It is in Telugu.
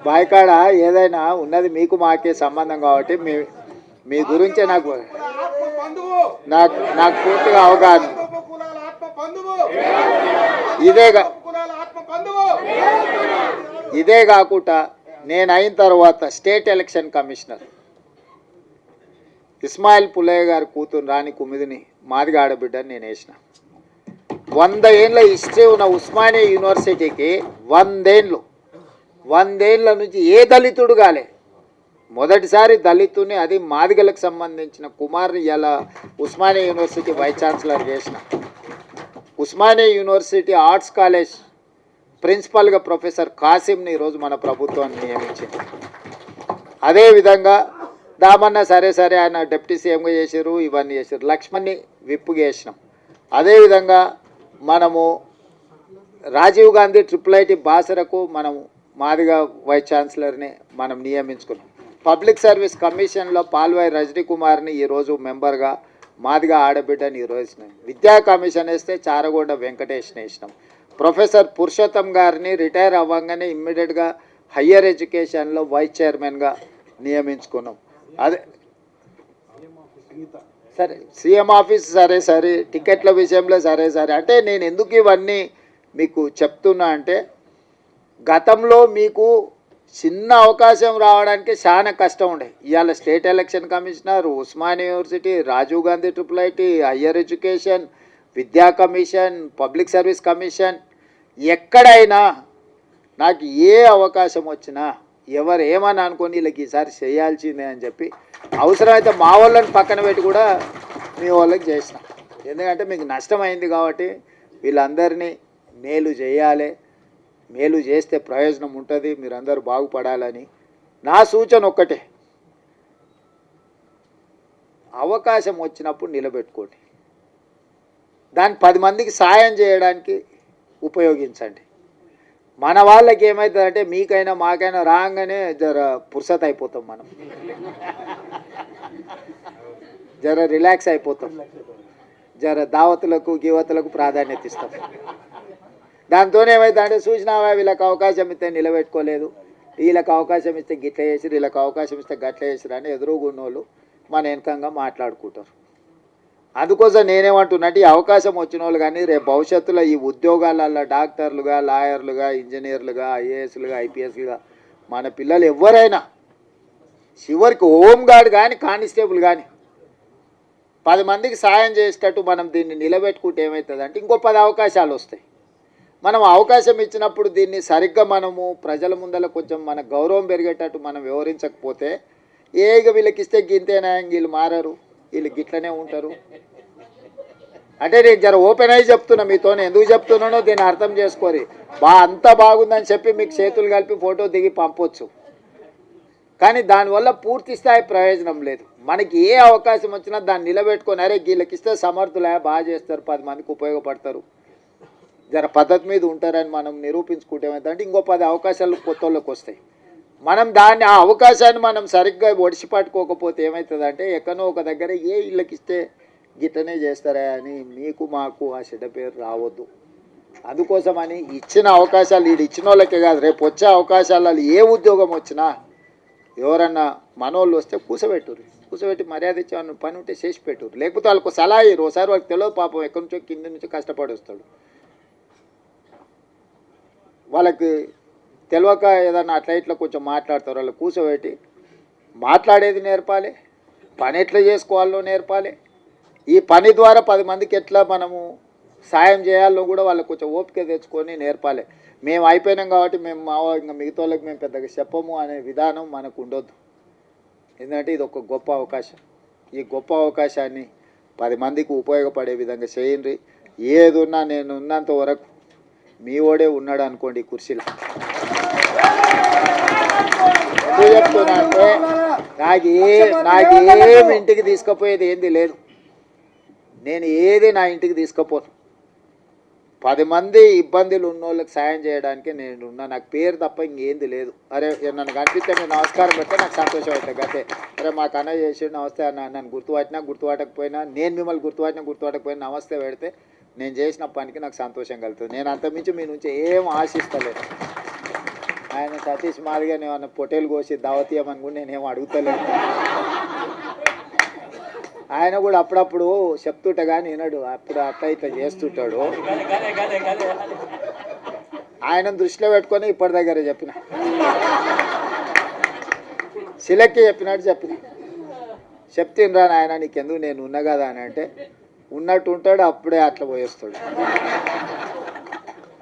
బాయికాడ ఏదైనా ఉన్నది మీకు మాకే సంబంధం కాబట్టి మీ గురించే నాకు నాకు నాకు పూర్తిగా అవగాహన ఇదే ఇదే కాకుండా నేను అయిన తర్వాత state election commissioner Ismail Pullaiah గారి కూతురు రాణి కుమిదిని మాదిగా ఆడబిడ్డని నేను వేసిన 100 ఏళ్ళ హిస్టరీ ఉన్న ఉస్మానియా యూనివర్సిటీకి 100 ఏళ్ళ నుంచి ఏ దళితుడు కాలే మొదటిసారి దళితుని అది మాదిగలకు సంబంధించిన కుమార్ని ఇలా ఉస్మానియా యూనివర్సిటీ వైస్ ఛాన్సలర్ చేసిన ఉస్మానియా యూనివర్సిటీ ఆర్ట్స్ కాలేజ్ ప్రిన్సిపల్గా ప్రొఫెసర్ కాసిమ్ని ఈరోజు మన ప్రభుత్వాన్ని నియమించింది. అదేవిధంగా దామన్న సరే ఆయన డిప్యూటీ సీఎంగా చేశారు, ఇవన్నీ చేశారు. లక్ష్మణ్ని విప్పుగా చేసినాం. అదేవిధంగా మనము రాజీవ్ గాంధీ IIIT బాసరకు మనం మాదిగా వైస్ ఛాన్సలర్ని మనం నియమించుకున్నాం. పబ్లిక్ సర్వీస్ కమిషన్లో పాల్వాయి రజనీ కుమార్ని ఈరోజు మెంబర్గా మాదిగా ఆడబిడ్డని ఈరోజు విద్యా కమిషన్ వేస్తే చారగొండ వెంకటేష్ని వేసినాం. ప్రొఫెసర్ పురుషోత్తం గారిని రిటైర్ అవ్వగానే ఇమ్మీడియట్గా హయ్యర్ ఎడ్యుకేషన్లో వైస్ చైర్మన్గా నియమించుకున్నాం. అదే సరే సీఎం ఆఫీస్ సరే టికెట్ల విషయంలో సరే అంటే నేను ఎందుకు ఇవన్నీ మీకు చెప్తున్నా అంటే గతంలో మీకు చిన్న అవకాశం రావడానికి చాలా కష్టం ఉండే. ఇవాళ state election commissioner, Osmania university, Rajiv Gandhi IIIT, higher education, విద్యా కమిషన్, పబ్లిక్ సర్వీస్ కమిషన్, ఎక్కడైనా నాకు ఏ అవకాశం వచ్చినా ఎవరు ఏమని అనుకోని వీళ్ళకి ఈసారి చేయాల్సిందే అని చెప్పి అవసరమైతే మా వాళ్ళని పక్కన పెట్టి కూడా మీ వాళ్ళకి చేసిన. ఎందుకంటే మీకు నష్టమైంది కాబట్టి వీళ్ళందరినీ మేలు చేయాలి, మేలు చేస్తే ప్రయోజనం ఉంటుంది, మీరందరూ బాగుపడాలని నా సూచన ఒక్కటే, అవకాశం వచ్చినప్పుడు నిలబెట్టుకోండి, దాన్ని 10 మందికి సాయం చేయడానికి ఉపయోగించండి. మన వాళ్ళకి ఏమవుతుందంటే మీకైనా మాకైనా రాగానే జర పుర్సత్ అయిపోతాం, మనం జర రిలాక్స్ అయిపోతాం, జర దావతులకు గివతులకు ప్రాధాన్యత ఇస్తాం. దాంతో ఏమవుతుందంటే చూసినావా వీళ్ళకి అవకాశం ఇస్తే నిలబెట్టుకోలేదు, వీళ్ళకి అవకాశం ఇస్తే గిట్ల చేసిరు, వీళ్ళకి అవకాశం ఇస్తే గట్ల చేసిరు అని ఎదురుగున్నోళ్ళు మన వెనకంగా మాట్లాడుకుంటారు. అందుకోసం నేనేమంటున్నట్టు ఈ అవకాశం వచ్చిన వాళ్ళు కానీ రేపు భవిష్యత్తులో ఈ ఉద్యోగాలలో డాక్టర్లుగా, లాయర్లుగా, ఇంజనీర్లుగా, IASలుగా, IPSలుగా మన పిల్లలు ఎవరైనా చివరికి హోంగార్డ్ కానీ కానిస్టేబుల్ కానీ 10 మందికి సాయం చేసేటట్టు మనం దీన్ని నిలబెట్టుకుంటే ఏమవుతుంది అంటే ఇంకో 10 అవకాశాలు వస్తాయి. మనం అవకాశం ఇచ్చినప్పుడు దీన్ని సరిగ్గా మనము ప్రజల ముందర కొంచెం మన గౌరవం పెరిగేటట్టు మనం వివరించకపోతే వీళ్ళకి ఇస్తే గింతేనా, వీళ్ళు మారరు, వీళ్ళు గిట్లనే ఉంటారు అంటే నేను జర ఓపెన్ అయ్యి చెప్తున్నా, మీతోనే ఎందుకు చెప్తున్నానో దీన్ని అర్థం చేసుకోరి. అంతా బాగుందని చెప్పి మీకు చేతులు కలిపి ఫోటో దిగి పంపొచ్చు, కానీ దానివల్ల పూర్తి స్థాయి ప్రయోజనం లేదు. మనకి ఏ అవకాశం వచ్చినా దాన్ని నిలబెట్టుకొని అరే వీళ్ళకి ఇస్తే సమర్థులే, బాగా చేస్తారు, 10 మందికి ఉపయోగపడతారు, జర పద్ధతి మీద ఉంటారని మనం నిరూపించుకుంటే ఏమైందంటే ఇంకో 10 అవకాశాలు కొత్త వాళ్ళకి వస్తాయి. మనం దాన్ని ఆ అవకాశాన్ని మనం సరిగ్గా ఒడిసి పట్టుకోకపోతే ఏమవుతుందంటే ఎక్కడో ఒక దగ్గర వీళ్ళకి ఇస్తే గిట్టనే చేస్తారా అని మీకు మాకు ఆ చెడ్డ పేరు రావద్దు. అందుకోసమని ఇచ్చిన అవకాశాలు వీడు ఇచ్చిన వాళ్ళకే కాదు, రేపు వచ్చే అవకాశాలలో ఏ ఉద్యోగం వచ్చినా ఎవరన్నా మనోళ్ళు వస్తే కూసబెట్టి మర్యాద ఇచ్చి పని ఉంటే చేసి పెట్టురు, లేకపోతే వాళ్ళకు సలహా ఇరు. ఒకసారి వాళ్ళకి తెలియదు పాపం, ఎక్కడి నుంచో కింద నుంచి కష్టపడి వస్తాడు, వాళ్ళకి తెలియక ఏదన్నా అట్లా ఇట్లా కొంచెం మాట్లాడతారు. వాళ్ళు కూర్చోబెట్టి మాట్లాడేది నేర్పాలి, పని ఎట్లా చేసుకోవాలో నేర్పాలి, ఈ పని ద్వారా 10 మందికి ఎట్లా మనము సాయం చేయాలో కూడా వాళ్ళకి కొంచెం ఓపిక తెచ్చుకొని నేర్పాలి. మేము అయిపోయినాం కాబట్టి మేము ఇంకా మిగతా వాళ్ళకి మేము పెద్దగా చెప్పము అనే విధానం మనకు ఉండొద్దు. ఎందుకంటే ఇది ఒక గొప్ప అవకాశం, ఈ గొప్ప అవకాశాన్ని 10 మందికి ఉపయోగపడే విధంగా చేయండి. ఏది ఉన్నా నేను ఉన్నంత వరకు మీ ఓడే ఉన్నాడు అనుకోండి కుర్చీలో. ఎందుకు చెప్తున్నా అంటే నాకేమి ఇంటికి తీసుకుపోయేది ఏంది లేదు, నేను ఏది నా ఇంటికి తీసుకుపోను. 10 మంది ఇబ్బందులు ఉన్న వాళ్ళకి సాయం చేయడానికి నేను ఉన్నా, నాకు పేరు తప్ప ఇంకేంది లేదు. అరే నన్ను కనిపిస్తే మీరు నమస్కారం పెడితే నాకు సంతోషం అవుతుంది అంతే. అరే మాకు అన్న చేసి నమస్తే అన్న, నన్ను గుర్తుపట్టకపోయినా నేను మిమ్మల్ని గుర్తుపట్టకపోయినా నమస్తే పెడితే నేను చేసిన పనికి నాకు సంతోషం కలుగుతుంది. నేను అంతమించి మీ నుంచి ఏం ఆశిస్తలేదు. ఆయన సతీష్ మాదిగా ఏమన్నా పొటేలు కోసి దావతీయమని కూడా నేనేం అడుగుతలేను. ఆయన కూడా అప్పుడప్పుడు చెప్తుంటా కానీ వినడు, అప్పుడు అట్లా ఇట్లా చేస్తుంటాడు. ఆయన దృష్టిలో పెట్టుకొని ఇప్పటి దగ్గర చెప్పిన, సిలక్కి చెప్పినట్టు చెప్పిన, చెప్తినరా నాయన నీకెందుకు నేను ఉన్నా కదా అని అంటే ఉన్నట్టు ఉంటాడు, అప్పుడే అట్లా పోయేస్తాడు.